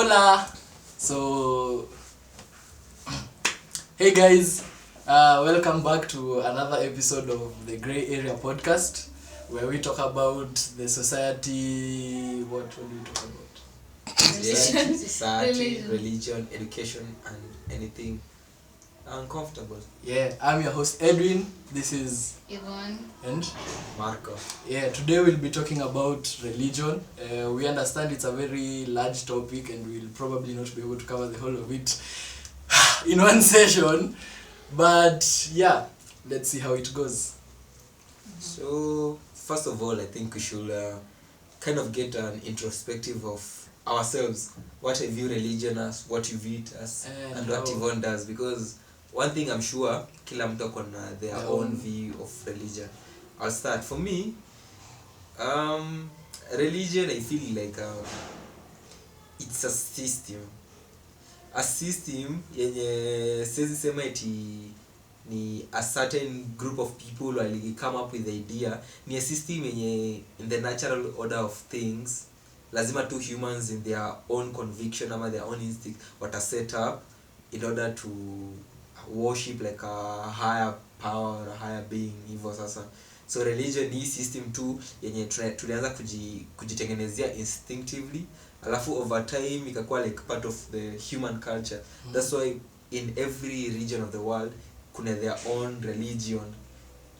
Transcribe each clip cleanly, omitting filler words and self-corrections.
Hola! So, hey guys, welcome back to another episode of the Grey Area Podcast, where we talk about the society. What do we talk about? Society, religion, education, and anything uncomfortable. Yeah, I'm your host Edwin. This is Yvonne and Marco. yeah, today we'll be talking about religion. We understand it's a very large topic, and we'll probably not be able to cover the whole of it in one session. But yeah, let's see how it goes. So, first of all, I think we should kind of get an introspective of ourselves. What I view religion as, what you view it as, and what how- Yvonne does. Because one thing I'm sure, kila mtu ako na their own view of religion. I'll start. For me, religion, I feel like it's a system. A system yenye siwezi sema eti ni a certain group of people wali come up with the idea. Ni a system yenye in the natural order of things lazima two humans in their own conviction ama their own instinct wata set up in order to worship like a higher power or a higher being hivyo sasa. So religion ni system tu yenye tulianza kujitengenezea instinctively, alafu over time ikakuwa like part of the human culture. That's why in every region of the world kuna their own religion,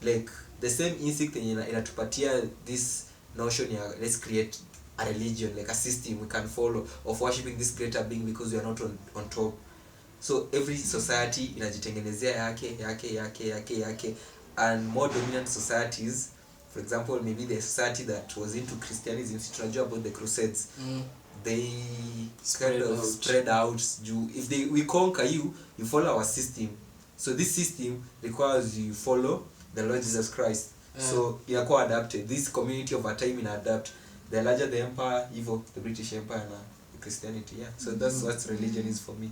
like the same instinct yenye inatupatia this notion ya let's create a religion, like a system we can follow of worshiping this greater being because we are not on top. So every society inajitengenezea yake, and more dominant societies, for example maybe the society that was into Christianism, tunajua about the Crusades. They spread out. If we conquer you, you follow our system. So this system requires you follow the Lord Jesus Christ. So inakuwa adapted. This community over time adapt. The larger the empire, evil, the British Empire and Christianity. Yeah. So that's what religion is for me.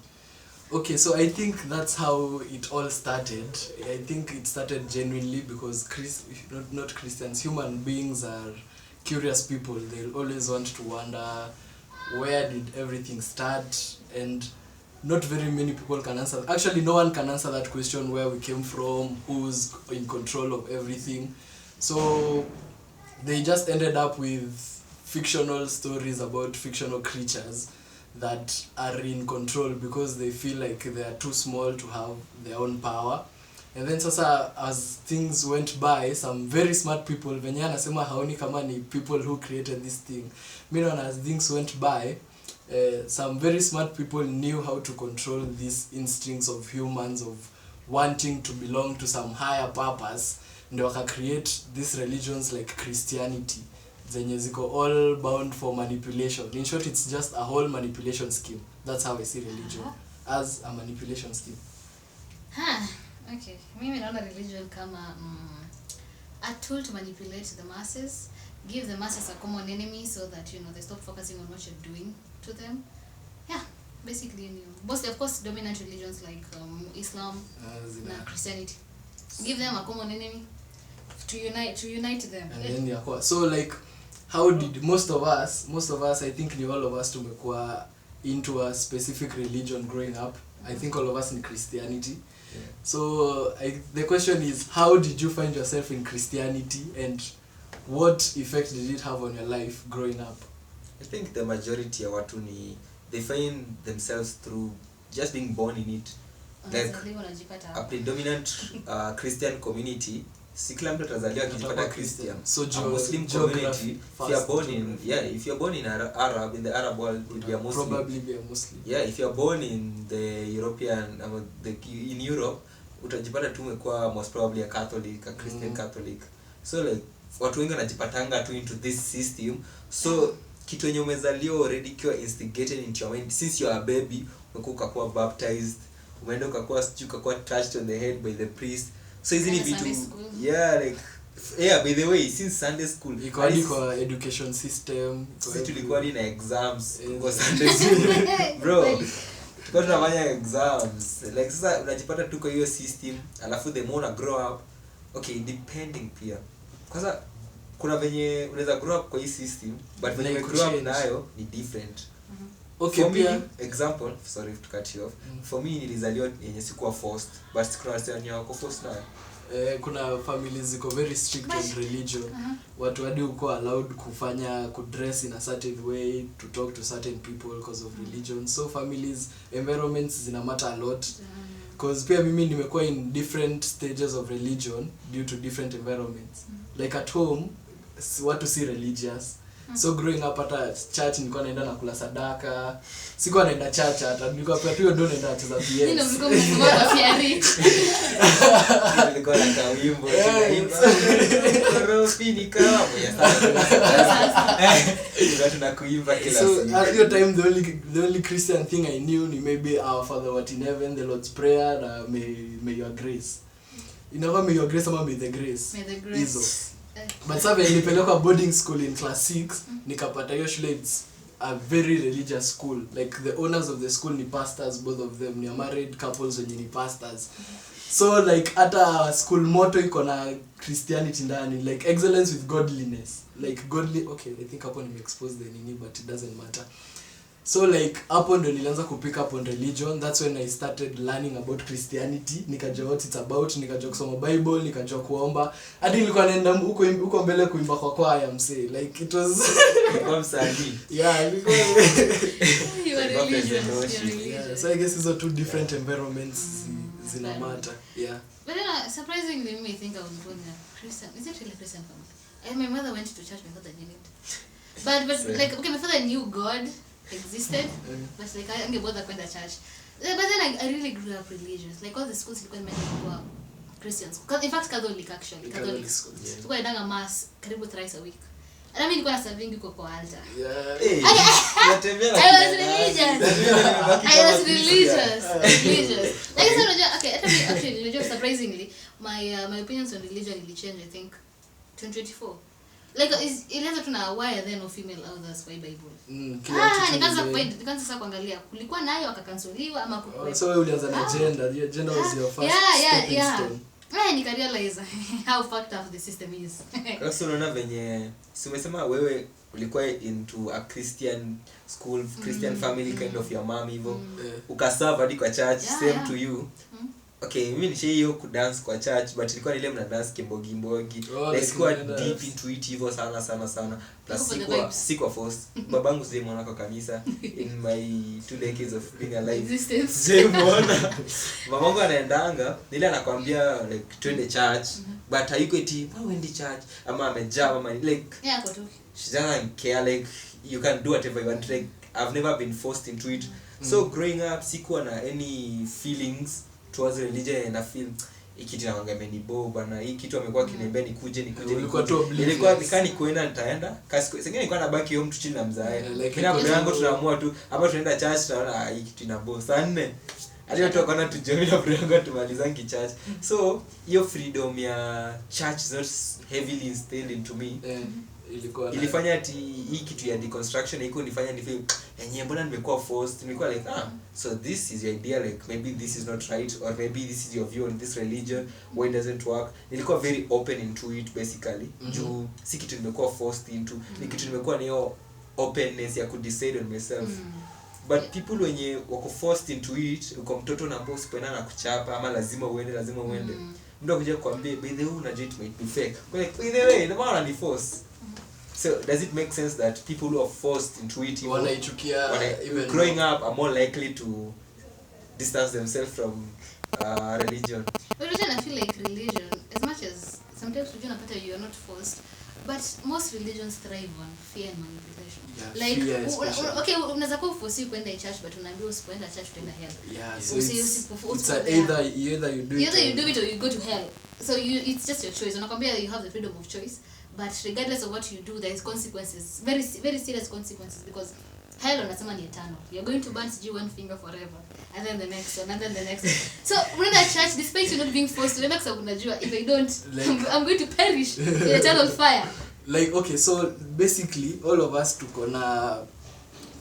Okay, so I think that's how it all started. I think it started genuinely because not Christians, human beings are curious people. They'll always want to wonder where did everything start, and not very many people can answer. Actually, no one can answer that question, where we came from, who's in control of everything. So they just ended up with fictional stories about fictional creatures that are in control because they feel like they are too small to have their own power. And then sasa as things went by, some very smart people, venye anasema haoni kama ni people who created this thing. Meanwhile, as things went by, some very smart people knew how to control these instincts of humans of wanting to belong to some higher purpose, and waka create these religions like Christianity zenye ziko all bound for manipulation. In short, it's just a whole manipulation scheme. That's how I see religion, as a manipulation scheme. Okay, mimi naona religion kama a tool to manipulate the masses, give the masses a common enemy so that they stop focusing on what you're doing to them. Yeah, basically mostly of course dominant religions like Islam and Christianity, give them a common enemy to unite them. And then so like how did most of us, I think all of us tumekuwa into a specific religion growing up. I think all of us in Christianity. Yeah. So the question is, how did you find yourself in Christianity, and what effect did it have on your life growing up? I think the majority of watu they find themselves through just being born in it. Like a predominant Christian community, si kila mtu atazaliwa akijipata Christian. So a Muslim community, if you're born in Arab, in the Arab world, you'll be a Muslim. Probably be a Muslim. Yeah, if you're born in the European, in Europe, utajipata tu umekuwa most probably a Catholic, a Christian Catholic. So like watu wengi wanajipatanga tu into this system. So kitu yenye umezaliwa already kiwa instigated into your mind since you are a baby, ukakuwa baptized, umeenda ukakuwa touched on the head by the priest. So easily be to by the way, since Sunday school iko hadi kwa education system, sisi tulikuwa na exams kwa Sunday school bro. Tulikuwa tunafanya exams like sasa unajipata tu kwa hiyo system, alafu the more grow up, okay, depending pia kwanza kuna venye unaweza grow up kwa hii system, but when you grow up nayo ni different. Okay, for pia me, example, sorry to cut you off. For me nilizaliwa yenye sikuwa forced, but kuna wasichana wako forced nayo. Kuna families ziko very strict on religion. Watu hadi uko allowed kufanya kudress in a certain way, to talk to certain people because of religion. So families, environments zina matter a lot. Because pia mimi nimekuwa in different stages of religion due to different environments. Like at home, watu si religious. So growing up hata church nilikuwa naenda na kula sadaka. Sikuwa naenda church hata nilikuwa pia tu ndio naenda kucheza PS. Ndio mlikuwa mnasoma fiari. Nilikuwa na kawimbo tunaimba. Korofi ni kama ya sasa. Tunakuimba kila siku. So at your time the only Christian thing I knew ni maybe our Father what in heaven, the Lord's prayer, may your grace. Inakuwa may your grace ama may the grace. May the grace. Hizo. But sasa nilipelekwa boarding school in class 6, nikapata hiyo shule, it's a very religious school. Like the owners of the school ni pastors, both of them ni married couples wenye ni pastors. So like hata school motto iko na Christianity ndani, like excellence with godliness. Like godly, okay, I think hapo nime-expose the nini, but it doesn't matter. So like hapo ndo nilianza kupick up on religion. That's when I started learning about Christianity. Nikajua what it's about, nikajua kusoma Bible, nikajua kuomba. Hadi nilikuwa naenda huko mbele kuimba kwa choir msee. Like it was Kwa msanii. yeah, because You are religious. yeah, so I guess these are two different environments zina matter. Yeah. But then surprisingly me think I was born a Christian. Is it really Christian family? And my mother went to church, my father didn't. But like okay, my father knew God existed, but like I didn't bother kwenda church. But then I really grew up religious. Like all the schools ilikuwa imeandikwa Christians. In fact Catholic actually, Catholic schools. Yeah. Tulikuwa ndanga mass karibu thrice a week. And I mean nilikuwa na serving huko kwa altar. Yeah. Hey. I was religious. Like so okay, actually religious surprisingly my opinions on religion really changed I think 2024. Like ilianza tuna why then no female authors kwa Bible. Nikaanza sasa kuangalia kulikuwa nayo akakansoliwa ama kukwepa. So wewe ulianza na gender. Your gender was your first stepping stone. Nika realize how fucked up the system is. Sasa unaona venye si umesema wewe ulikuwa into a Christian school, Christian family kind of your mom hivyo. Ukaserve hadi kwa church, same to you. Okay, mimi nishai hiyo kudance kwa church but ilikuwa ile mna dance kimbogi mbogi. Like sikuwa deep into it hivyo sana. Plus sikuwa forced. Babangu sije mwana kwa kanisa in my 2 decades of being alive. Sije mwana. Mamangu anaendanga, nile anakuambia like twende church but hayuko eti wewe church ama amejaa ama like kwa tu. She doesn't care like you can do whatever you want. Like I've never been forced into it. So growing up sikuwa na any feelings towards religion and I feel hiki tunaanga amenibo bana hii kitu amekuwa kiniambia nikuje ilikuwa nikani kuenda nitaenda kasi sengine nilikuwa nabaki home tu chini na mzae kila bado yangu tunaamua tu hapa tunaenda church tunaona hii kitu inabo saa 4 hadi watu wakaona tujoin na bado yangu tumalizangi church. So hiyo freedom ya church is not heavily instilled into me. Ilifanya ati hii kitu ya deconstruction iko nifanya ni feel yenyewe mbona nimekuwa forced, nimekuwa like so this is your idea, like maybe this is not right or maybe this is your view on this religion, why it doesn't work. Nilikuwa very open into it basically. Juu si kitu nimekuwa forced into, ni kitu nimekuwa na hiyo openness ya could decide on myself. But people wenye wako forced into it, uko mtoto na boss pena na kuchapa ama lazima uende. Mtu akuja kuambia by the way unajua it might be fake. Like by the way the man ni force. So does it make sense that people who are forced into it even growing up are more likely to distance themselves from religion? But I feel like religion, as much as sometimes you are not forced, but most religions thrive on fear and manipulation. Yeah, okay, unaweza kuwa force kwenda church but unaambiwa usipoenda church utaenda hell. Yeah, so it's either you do it or you go to hell. So it's just your choice. Unakwambia you have the freedom of choice. But regardless of what you do, there is consequences, very very serious consequences, because hell unasema ni eternal. You're going to burn one finger forever, and then the next one, and then the next one. So when at church, despite you not being forced to, remember unajua if I don't, like, I'm going to perish in eternal fire. Like okay, so basically all of us tuko na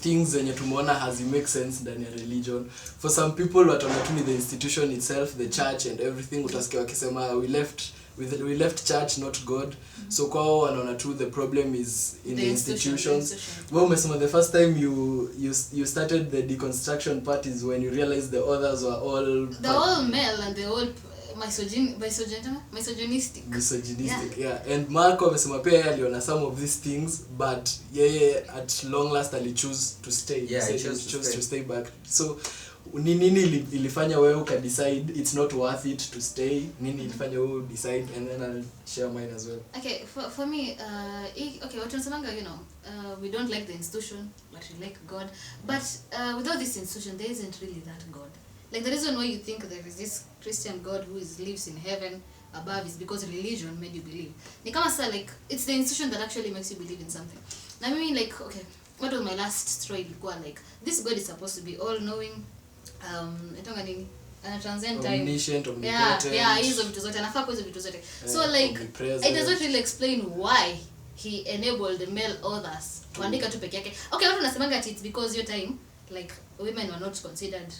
things zenye tumeona has make sense ndani ya religion. For some people wataona tu ni the institution itself, the church and everything. Utasikia wakisema we left we left church, not God. So kwao wanaona tu the problem is in the institutions. Wewe umesema the first time you started the deconstruction part is when you realized the others were all male and they're all misogynistic. Yeah. And Marco amesema pia yeye aliona some of these things, but yeye at long last ali choose to stay. Yeah, he chose to stay back. So nini ilifanya wewe uka decide it's not worth it to stay? Nini ilifanya wewe decide? And then I'll share mine as well. Okay, for me, okay, what tunasemanga, we don't like the institution, but we like God. But without this institution, there isn't really that God. Like the reason why you think there is this Christian God who lives in heaven above is because religion made you believe. Ni kama sa, like, it's the institution that actually makes you believe in something. I mean, like, okay, what was my last story? Like, this God is supposed to be all-knowing, etonga nini? Transcend time. Omniscient, omnipotent. Yeah, hizo vitu zote. Anafaa kwa hizo vitu zote. So like, it does not really explain why he enabled male authors kuandika tu peke yake. Okay, watu nasemanga it's because your time, like, women were not considered,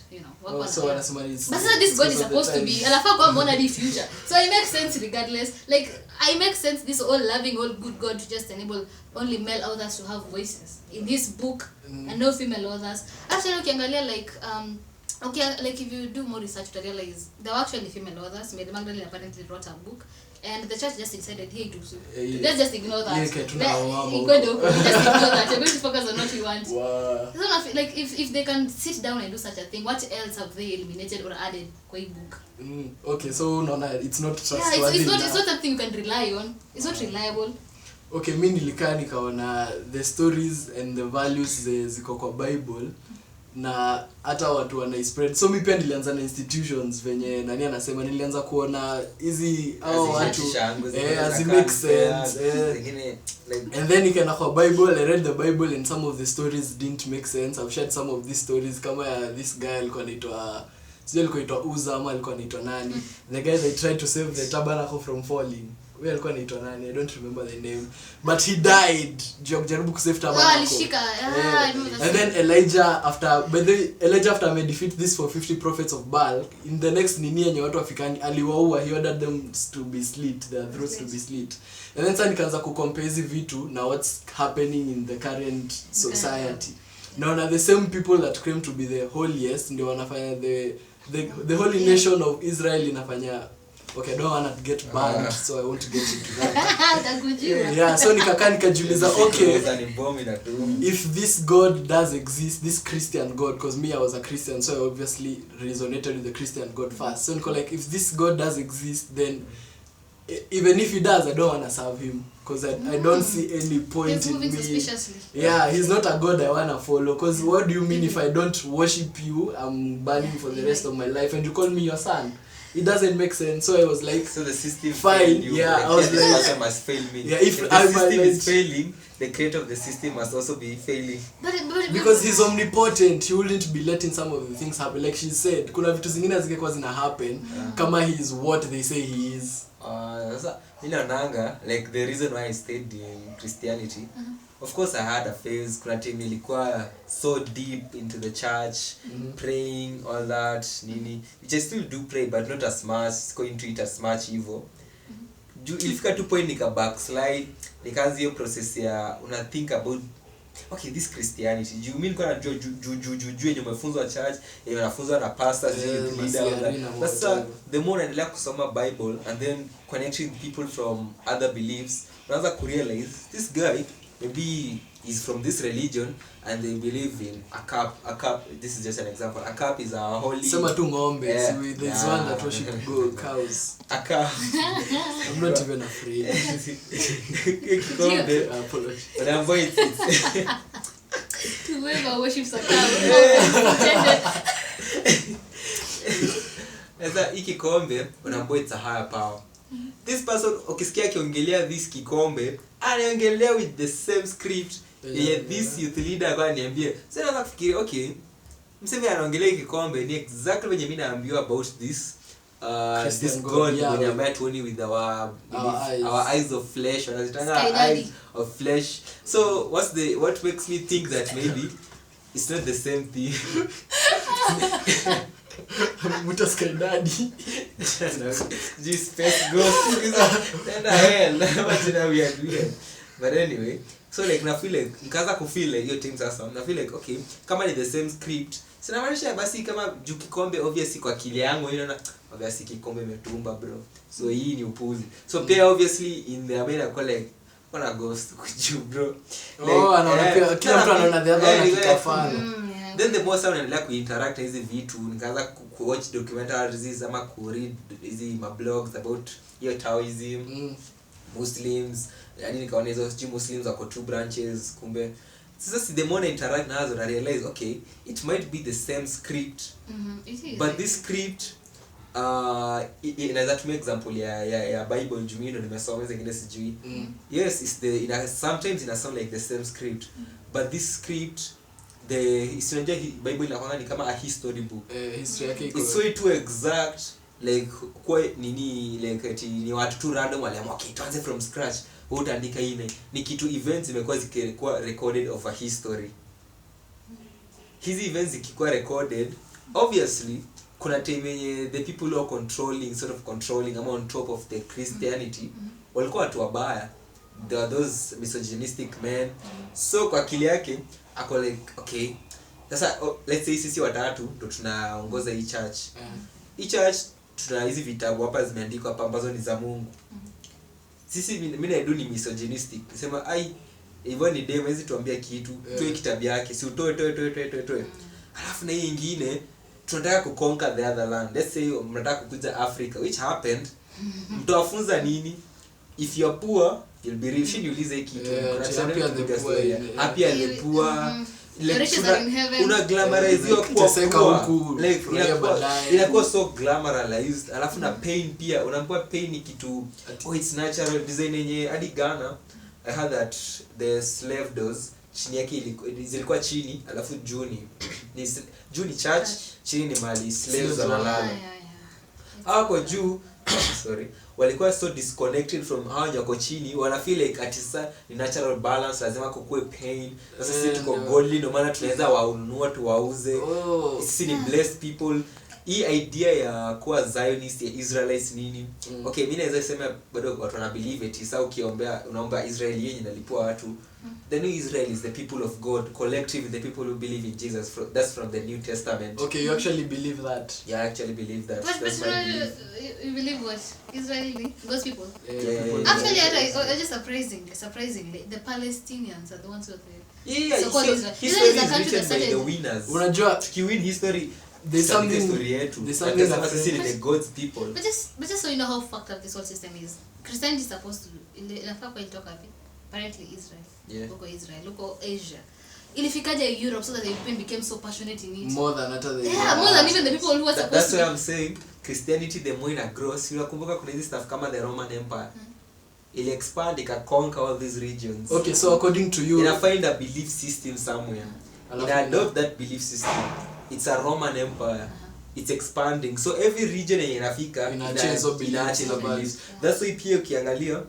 so wanasema it's but so this God is supposed to be anafaa kwa mbona the future. So it makes sense regardless. Like, I make sense this all loving, all good God to just enable only male authors to have voices in this book and no female authors. Actually, ukiangalia like okay, like if you do more research to realize there were actually female authors. Mary Magdalene apparently wrote a book, and the church just decided, hey, let's just ignore that. Just ignore that. You're going to focus on what you want. Wow. So, like, if they can sit down and do such a thing, what else have they eliminated or added kwa hii book? Okay, so it's not trustworthy. Yeah, it's not something you can rely on. It's not reliable. Okay, mi nilikaa nikaona the stories and the values ziko kwa Bible na hata watu wana spread. So mi pia nilianza na institutions venye nani anasema, nilianza kuona hizi hao watu as it makes sense. And then nikaenda kwa Bible, I read the Bible and some of the stories didn't make sense. I've shared some of these stories kama this guy alikuwa anaitwa Uza ama alikuwa anaitwa nani, the guy that tried to save the tabernacle from falling. Wewe alikuwa anaitwa nani? I don't remember the name, but he died kujaribu kusave tabernacle. Alishika. And then Elijah after may defeat this for 50 prophets of Baal, in the next nini yenye watu wafikani aliwaua, he ordered them to be slit, their throats to be slit. And then sasa nikaanza kucompare hizi vitu na what's happening in the current society. Now the same people that claim to be the holiest ndio wanafanya the holy nation of Israel inafanya. Okay, I don't want to get banned, so I won't get into that. Yeah, so nikajiuliza, okay, if this God does exist, this Christian God, because me I was a Christian, so I obviously resonated with the Christian God first. So like, if this God does exist, then even if he does, I don't want to serve him, because I don't see any point in me. Yeah, he's not a God I want to follow, because what do you mean if I don't worship you, I'm burning for the rest of my life, and you call me your son? It doesn't make sense. So I was like, so the system fine. Yeah, I was like, system must fail me. Yeah, if the system is failing, the creator of the system must also be failing. Because he's omnipotent, he wouldn't be letting some of the things happen. Like she said, kuna vitu zingine zingekuwa zina happen kama he is what they say he is. Sasa mimi naonanga like the reason why I stayed in Christianity. Of course I had a phase kuna time nilikuwa so deep into the church, praying all that nini, which I still do pray but not as much, going to it as much hivyo. Ilifika tu point nika backslide, nikaanza hiyo process ya una think about okay, this Christianity. Do you mean kwa najua juu yenye umefunzwa church, yenye unafunzwa na pastors, leader. But the more I like kusoma Bible and then connecting people from other beliefs, unaanza kurealize this guy maybe is from this religion and they believe in a cup. This is just an example. A cup is a holy. Sema tu ng'ombe. There's one that worship cows. A cup. I'm not even afraid. Ng'ombe. But I'm going to. Whoever worships a cow. Sasa hiki kikombe unaambiwa it's a higher power. This person ukisikia akiongelea this kikombe anaongelea with the same script this youth leader kwa niambie. Sasa nataka kufikiria okay, mseme anaongelea kikombe ni exactly when mimi naambiwa about this this God when you met only with our eyes of flesh, eyes of flesh. So what makes me think that maybe it's not the same thing? Muta Sky Daddy. This space ghost is tena hell. Imagine we are doing. But anyway, so like na feel like nikaanza kufeel like hiyo things sasa. Na feel like okay, kama ni the same script. Sina maanisha basi kama juu kikombe obviously kwa akili yangu inaona obviously kikombe imetumba bro. So hii ni upuzi. So pia obviously in the America kwa like wana ghost kuju bro. Anaona pia kila mtu anaona the other one kikafana. Then the more sound naendelea kuinteract hizi vitu nikaanza kuwatch documentaries hizi ama kuread hizi mablogs about hiyo Taoism, Muslims, yani nikaona hizo Muslims wako two branches kumbe sasa the more I interact nazo na realize okay it might be the same script it is, but this script inaweza tumia example ya Bible jumino nimesoma zingine sijui yes it's the sometimes it sound like the same script but this script the history Bible inakwanga ni kama a history book History yake iko it's so too exact like kwa nini like ni watu tu random waliamua okay tuanze from scratch utaandika ine ni kitu events zimekuwa zikikuwa recorded of a history hizi events zikikuwa recorded obviously kuna time yenye the people who are controlling ama on top of the Christianity walikuwa watu wabaya there are those misogynistic men so kwa akili yake ako like okay sasa let's say sisi watatu ndo tunaongoza hii church hii church tuna hizi vitabu hapa zimeandikwa hapa ambazo ni za Mungu sisi mimi na ni misogynistic nasema ai hivyo ni demo hizi tuambia kitu toe kitabu yake si utoe toe alafu na hii nyingine tunataka kuconquer the other land let's say mnataka kukuja Africa which happened mtawafunza nini if you are poor you'll be rich niulize hii kitu happy the poor una glamorizewa kwa like inakuwa so glamorized alafu na pain pia unaambiwa pain ni kitu it's natural design yenye hadi Ghana I heard that the slave doors chini yake zilikuwa chini alafu juu ni church chini ni mali slaves wanalala hapo juu sorry walikuwa so disconnected from hao wako chini wana feel like atisa ni natural balance lazima kukue pain sasa sisi tuko godly ndio maana tunaweza waununua tuwauze sisi ni blessed people hii idea ya kuwa Zionist ya Israelites nini okay mimi naweza sema bado watu wana believe it sasa unaomba Israel yenye inalipua watu the new Israel is the people of God collective the people who believe in Jesus that's from the New Testament okay you actually believe that yeah I actually believe that but that's my belief you believe what Israeli those people yeah. actually just surprisingly the Palestinians are the ones who are yeah so called Israel history is written by the winners unajua tukiwin history there's something sisi ni the God's people but just so you know how fucked up this whole system is Christianity is supposed to inafaa kwa ilitoka wapi apparently Israel local Israel local Asia ilifikaje Europe so that the Europeans became so passionate in it more than more than even the people who are supposed that's why I'm saying Christianity the more ina gross unakumbuka kuna hizi stuff kama the Roman Empire ili expand ika conquer all these regions okay so according to you ina find a belief system somewhere ina adopt that belief system it's a Roman Empire it's expanding so every region yenye inafika ina change beliefs that's why pia ukiangalia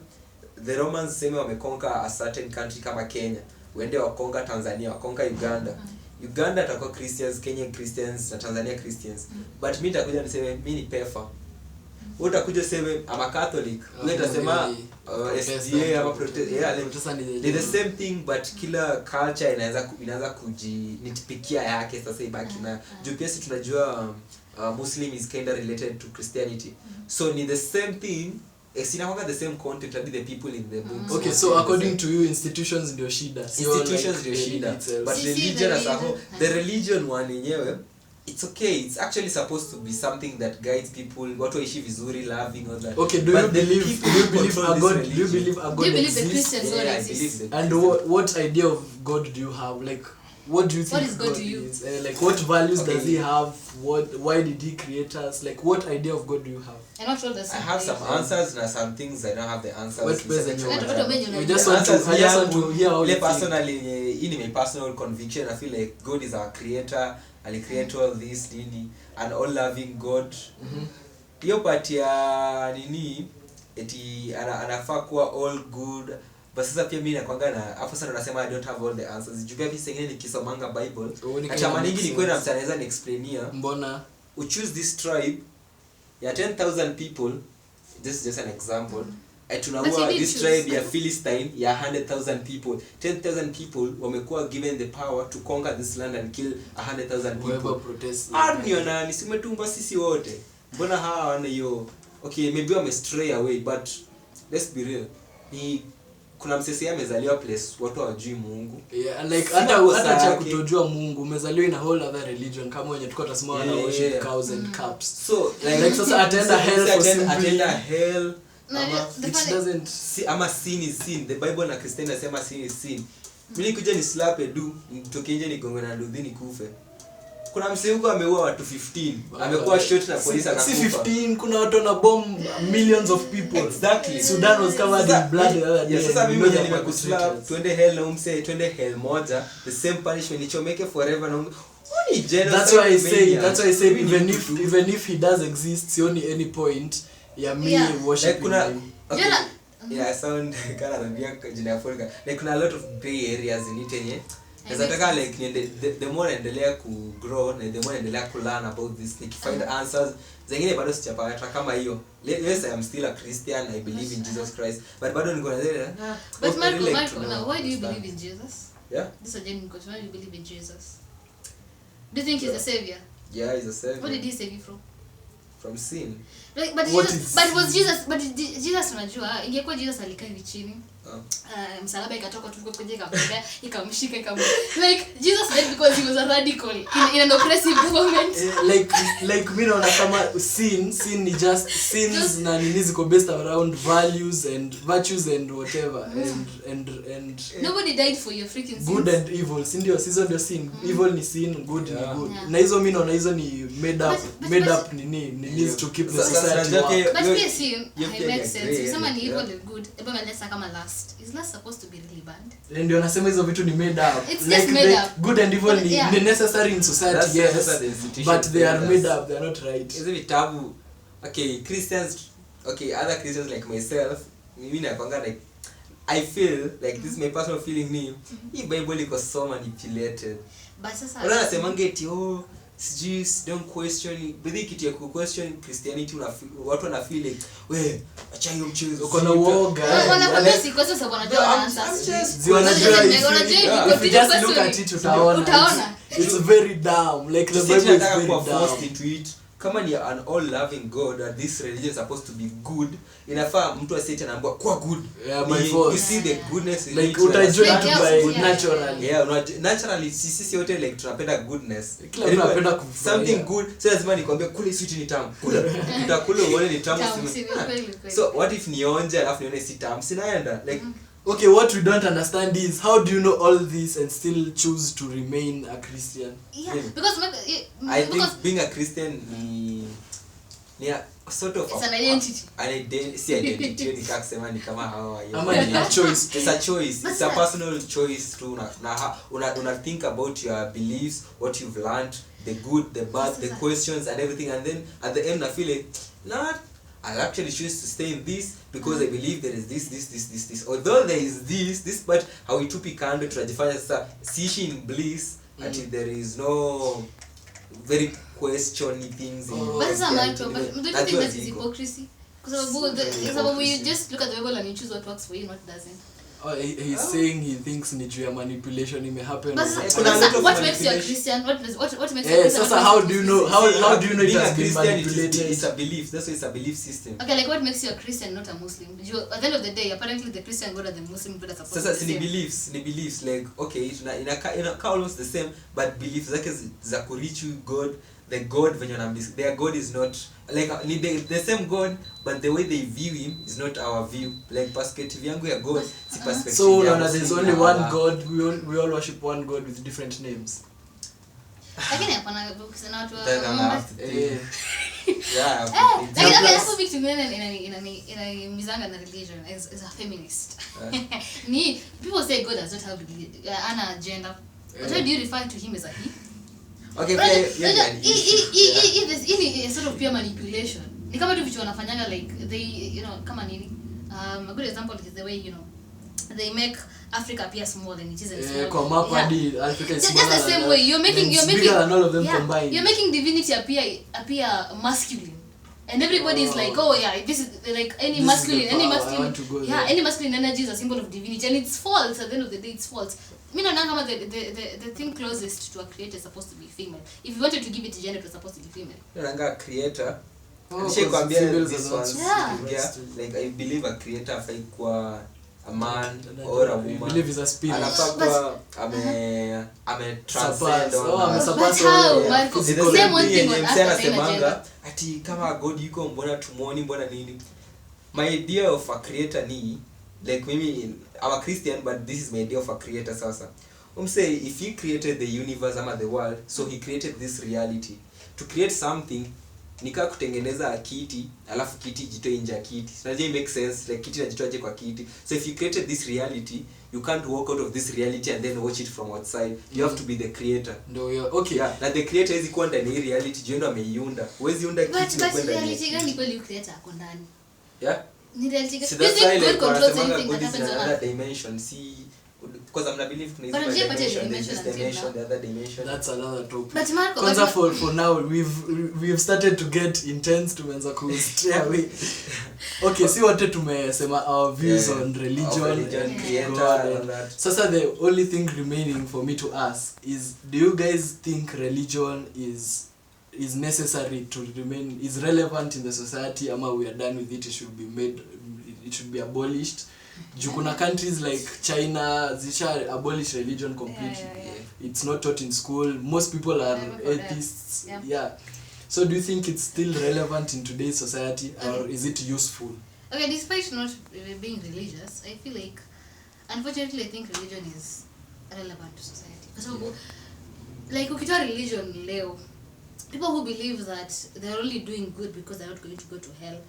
the Romans sema wameconquer a certain country kama Kenya wende wakonga Tanzania wakonga Uganda atakuwa Christians Kenya Christians na Tanzania Christians but mimi nitakuja niseme mimi ni PEFA wewe utakuja useme I'm a Catholic wewe utasema SDA ama Protestant ni the same thing but kila culture inaanza kujinitipikia yake sasa ibaki na juu pia sisi tunajua Muslim is kind of related to Christianity so ni the same thing sinakwanga the same content as the people in the books okay so according to you institutions ndio shida institutions ndio shida but religion as a whole the religion one yenyewe it's okay it's actually supposed to be something that guides people watu waishi vizuri loving all that okay do you believe a God the Christians God exists and what idea of God do you have like what do you think what is God to you like what values does he have why did he create us like what idea of God do you have and not all the I have some answers and some things I don't have the answers I just want to hear how you personally in my personal conviction I feel like God is our creator and create all this nini and all loving God hiyo part ya nini eti anafaa kuwa all good but sasa pia mimi nakwanga na hapo sana nasema I don't have all the answers juu pia sengine nikisomanga Bible hata manigi ni kwenda mtanaweza ni explainia mbona choose this tribe ya 10,000 people, this is just an example. Tunaua this tribe ya Philistine ya 100,000 people. 10,000 people wamekuwa given the power to conquer this land and kill 100,000 people. Army nani simetumba sisi wote. Mbona hawa wana hiyo? Okay, maybe wame stray away, but let's be real. Ni kuna msesi amezaliwa place watu hawajui Mungu. Yeah, like hata cha kutojua Mungu, umezaliwa in a whole other religion kama wenye tulikuwa tunasema wana worship cows and cups. So like sasa atenda hell. No, It doesn't see ama sin is sin. The Bible na Christian nasema sin is sin. Mimi kuja ni slap edu, nitoke nje nigonge na ndudhi kufe. Kuna msee huko ameua watu 15. Amekuwa shot na polisi akakufa. Si 15, kuna watu na bomb millions of people. Exactly. Sudan was covered in blood the other day. Yes, sasa mimi ndio nimekuslap, twende hell na umse, twende hell moja. The same punishment ichomeke forever na That's why I say even if he does exist, sioni any point ya me worshiping him. Okay. Yeah, sound kana anambia jina ya Afrika. Like kuna a lot of gray areas in it yenye. Nataka like the more endelea ku grow na the more endelea ku learn about this, like find answers. Zingine bado sichapata kama hiyo. Yes, I am still a Christian. I believe in Jesus Christ. But bado niko na zile. But Marco, now why do you believe in Jesus? Yeah. This is a genuine question. Why do you believe in Jesus? Do you think he's a savior? Yeah, he's a savior. What did he save you from? From sin. Like, but Jesus unajua ingekuwa Jesus alikaa hivi chini. Msalaba ikatoka tu kwenye ikapenda ikamshika like Jesus died because he was a radical in an oppressive government. Like mimi naona kama sin ni just sins na nini ziko based around values and virtues and whatever and nobody died for your freaking sins. Good and evil ndio ndio sin. Evil ni sin, good ni good. Na hizo mimi naona hizo ni made up nini needs to keep the society up. But we see it makes sense. Someone evil and good. Eba let's say kama last. Is last supposed to be really bad? Ndio nasema hizo vitu ni made up. It's like made up. Good and evil ni necessary in society, yes. But they are made up, they are not right. Hizo vitabu, okay, Christians, okay, other Christians like myself, mimi nakwanga like I feel like this is my personal feeling ni hii Bible iko so manipulated. But sasa unasemanga eti just don't question bidii kitu ya question Christianity watu wana feel like we acha hiyo mchezo uko na uoga wanakwambia si kwa sababu wanajua answers wanajua just look at it utaona it's very dumb like the Bible is very dumb. Kama ni an all loving God and this religion is supposed to be good, inafaa mtu asite anaambiwa kwa good. Yeah, my fault. You see the goodness in like utajua by naturally. Yeah, naturally sisi wote like tunapenda goodness. Kila mtu anapenda something good. So lazima nikwambie kule sweet ni tamu. Utakula uone ni tamu. So what if nionje alafu nione si tamu? Sinaenda like okay, what we don't understand is how do you know all this and still choose to remain a Christian? Yeah, because I think being a Christian ni a sort of it's an identity. An identity ni kusema ni kama hawa ama ni a choice. It's a choice. It's a personal choice to una think about your beliefs, what you've learned, the good, the bad, the questions and everything, and then at the end I feel like not I'll actually choose to stay in this because I believe there is this. Although there is this, but how it tupi kando tunajifanya sasa siishi in bliss until there is no very questioning things. But it's a matter, but don't you think that is hypocrisy? Because when you just look at the Bible and you choose what works for you, what doesn't. He's saying he thinks ni juu ya manipulation ime happen. What makes you a Christian? What makes you a Christian? So how do you know it has been manipulated? It's a belief. That's why it's a belief system. Okay, like what makes you a Christian, not a Muslim? At the end of the day, apparently the Christian God and the Muslim God are supposed to be the same. Ni beliefs like okay, inakaa almost the same, but beliefs zake za kurichu God. The God their God is not like the same God, but the way they view him is not our view. Like perspective yangu ya God si perspective. So there's only one God. We all worship one God with different names. Lakini hapana ukisema watu yeah. Okay, that's big to men in mizanga na religion is a feminist. People say God does not have an agenda. What do you refer to him as a he? Okay, it's sort of pure manipulation. Ni kama tu vitu wanafanyanga like they kama nini a good example is the way they make Africa appear small than it is and small. Kwa map hadi Africa is Just smaller the same than way you're making bigger than all of them combined. You're making divinity appear masculine. And everybody is like, oh yeah, this is like any masculine energy is a symbol of divinity, and it's false. At the end of the day, it's false. Me no nanga the thing closest to a creator is supposed to be female. If you wanted to give it a gender, it was supposed to be female. Nanga creator. Nishakwambia this one. Like I believe a creator haikuwa a man or a woman. I believe is a spirit. Anafaa transcend but how? Marco, same one thing on Earth. Ati kama God yuko mbona tumuoni mbona nini? My idea of a creator ni like maybe I'm a Christian, but this is my idea of a creator sasa. Say if he created the universe ama the world, so he created this reality. To create something nika kutengeneza kiti alafu kiti jitoe nje ya kiti. So it makes sense, like kiti najitoaje kwa kiti. So if you created this reality, you can't walk out of this reality and then watch it from outside. You have to be the creator. No, yeah, okay. Yeah, na the creator hizi kuwa ndani ya reality, juu ndo ameiunda. Huwezi unda kitu na kwenda ndani. But reality gani kweli creator ako ndani? Yeah? Ni reality gani? So that's why like controls anything that happens on another Earth. dimension. See, because I'm not believe in But this dimension, the other dimension. That's another topic. But Marco, Kwanza for now we've started to get intense, tumeanza ku stray away. Okay, see what tumesema our views on religion and creator and that. Sasa the only thing remaining for me to ask is, do you guys think religion is necessary to remain, is relevant in the society, ama we are done with it, it should be abolished? Juu kuna countries like China zisha abolish religion completely. It's not taught in school. Most people are atheists. Yeah. So do you think it's still relevant in today's society, or is it useful? Okay, despite not being religious, I feel like, unfortunately, I think religion is relevant to society. Because like ukitoa religion leo, people who believe that they're only doing good because they're not going to go to hell.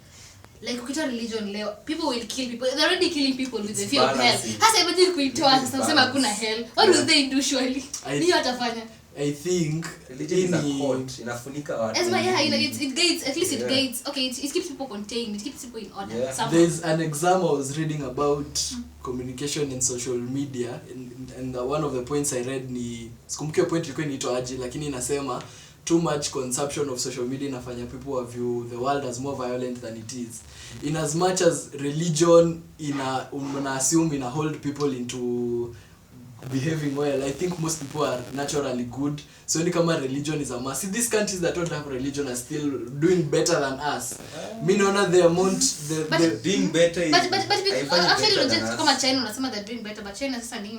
Like ukitoa religion leo, people will kill people. They're already killing people with the fear of hell. Hasa imagine kuitoa sasa kusema hakuna hell. What will they do surely? Ni watafanya. I think religion is a cult. Inafunika watu. It guides, at least it guides. Okay, it keeps people contained. It keeps people in order. Yeah. There's an exam I was reading about communication in social media, and one of the points I read ni sikumbuki point ilikuwa inaitwa aje, lakini inasema too much consumption of social media inafanya people view the world as more violent than it is. In as much as religion assume hold people into behaving well, I think most people are naturally good. So ni kama religion is a must. See, these countries that don't have religion are still doing better than us. Me naona the amount the doing better is but actually just kama China unasema they're doing better, but China sasa ni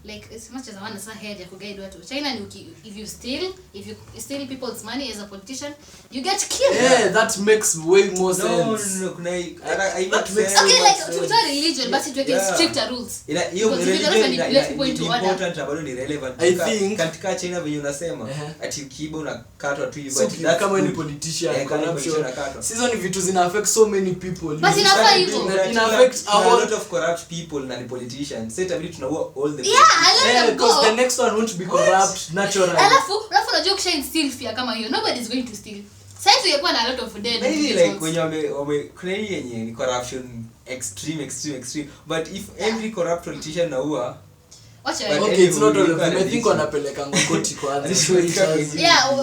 like as much as I want to say head ya kuguide watu. China ni if you steal people's money as a politician, you get killed. Yeah, that makes way more sense. No, okay, like to religion, but it gets stricter rules. Hiyo religion important about ni relevant. I think katika China vile unasema ati ukiiba unakatwa tu hivyo, ati that's kama ni politician corruption. Hizo ni vitu zina affect so many people. But ina affect a lot of corrupt people na ni politicians. Sasa tabidi tunaua all the because the next one won't be corrupt naturally. Alafu unajua kisha instill fear kama hiyo, nobody is going to steal. Sasa tulikuwa na a lot of dead. Maybe like when you kuna yenye ni corruption extreme, but if every corrupt politician naua, okay, it's not all of them. I think wanapeleka ngokoti kwanza.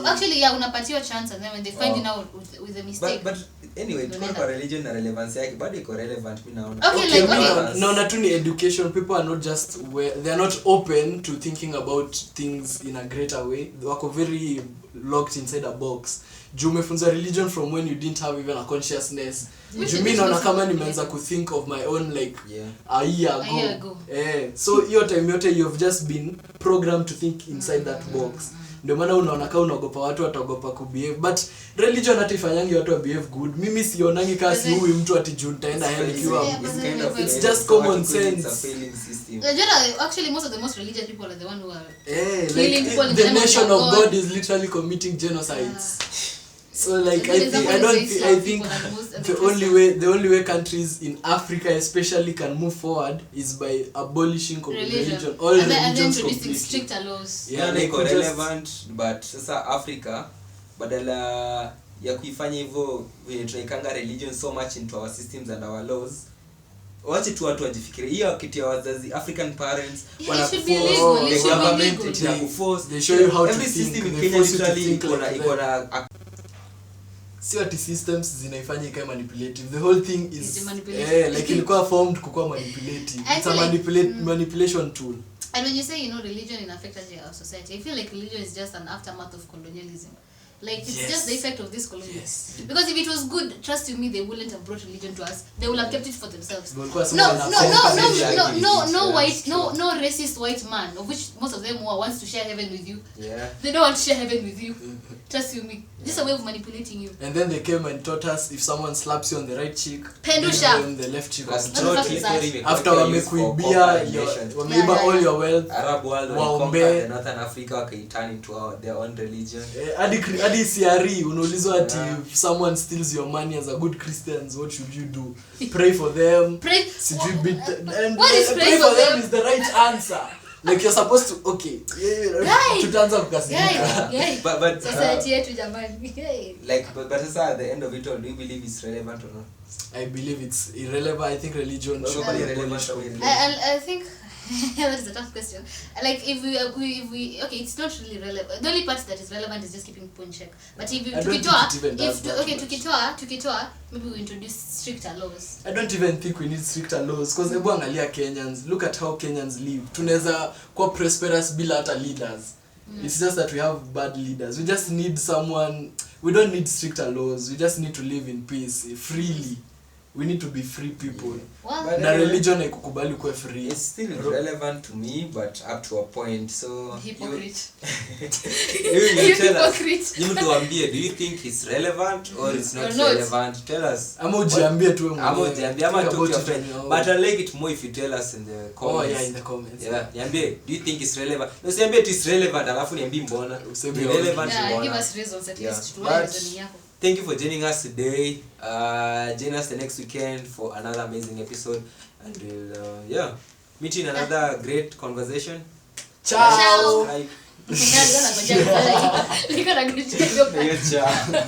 Actually unapatiwa chance, and then when they find out with the mistake. But anyway, kwa religion na relevance yake bado iko relevant mimi naona. Okay, naona tu ni education. People are not just they are not open to thinking about things in a greater way. Wako very locked inside a box. Juu umefunza religion from when you didn't have even a consciousness. Juu mimi naona kama nimeanza ku think of my own like a year ago. So hiyo time yote you've just been programmed to think inside that box. Ndio maana unaona kama unaogopa watu wataogopa ku behave, but religion hata ifanyangi watu wa behave good. Mimi sionangi kasi huyu mtu ati juu nitaenda hell ikiwa it's just common sense. Actually most of the most religious people are the one who are killing people in the nation of God is literally committing genocides. So like I think the only way countries in Africa especially can move forward is by abolishing religion. All religions completely. Stricter laws. Yeah, like relevant, but sasa Africa badala ya kuifanya hivyo we try religion so much into our systems and our laws, wache tu watu wajifikirie hiyo kitu ya wazazi African parents Yeah, it should be illegal. It the should be government legal. itakuforce. They show you how to Every think. system in They Kenya force you to literally think like iko na sio ati systems zinaifanya ikae manipulative. The whole thing It's is manipulative. like ilikuwa formed kukuwa manipulative. I It's a feel like- manipulation tool. And when you say, you know, religion in affected our society, I feel like religion is just an aftermath of colonialism. Like, it's Yes. just the effect of this colonialism. Yes. Because if it was good, trust you me, they wouldn't have brought religion to us. They would have kept it for themselves. Walikuwa No, sema no, wana- no Yeah, racist white man, of which most of them wants to share heaven with you. yeah. They don't want to share heaven with you. Trust you me. Just a way of manipulating you. And then they came and taught us if someone slaps you on the right cheek, Pendusha. give them the left cheek. Plus, on What the the not fuck is literally that? imekuwa after used for wamekuibia conquer your nations. wameiba Yeah, all yeah. your wealth. Arab world Waombe. conquer the Northern Africa wakaiturn into their own religion. Hadi CRE unaulizwa ati Yeah. if someone steals your money as a good Christians, what should you do? Pray for them. Pray. Sijui beat and What is pray for them is the right answer. Like you're supposed to Guy. tutaanza kukasirika. Yeah. But Society yetu jamani. Hey. like but sasa at the end of it all, do you believe it's relevant or not? I believe it's irrelevant. I think religion Well, should nobody be relevant abolished or completely. I think that is a tough question. Like if we okay, it's not really relevant. The only part that is relevant is just keeping people in check. But if you I don't think it even does that much. tukitoa, maybe we introduce stricter laws. I don't even think we need stricter laws because hebu angalia Kenyans, look at how Kenyans live. Tunaweza kuwa prosperous bila hata leaders. It's just that we have bad leaders. We just need someone. We don't need stricter laws. We just need to live in peace, freely. We need to be free people. Well, But Na religion haikukubali kuwe free. It's still relevant to me, but up to a point. So hypocrite. you tell us. Hypocrite. You tuambie, do you think it's relevant or it's not Or not? relevant? Tell us. Ama ujiambie tu wewe Ama mwenyewe. ujiambie, ama Think talk to about your it friend. on your own. But I like it more if you tell us in the Oh comments. yeah, in the comments. Yeah, niambie, do you think it's relevant? No, siambie it is relevant, alafu niambie mbona. Useme Relevant Yeah, mbona. give us reasons at Yeah. least to But- why reasoning yako. Thank you for joining us today. Join us the next weekend for another amazing episode, and we'll meet you in another great conversation. Ciao. Bye. Nilikuwa nangojea. Nilikuwa nangojea hiyo part. Ciao.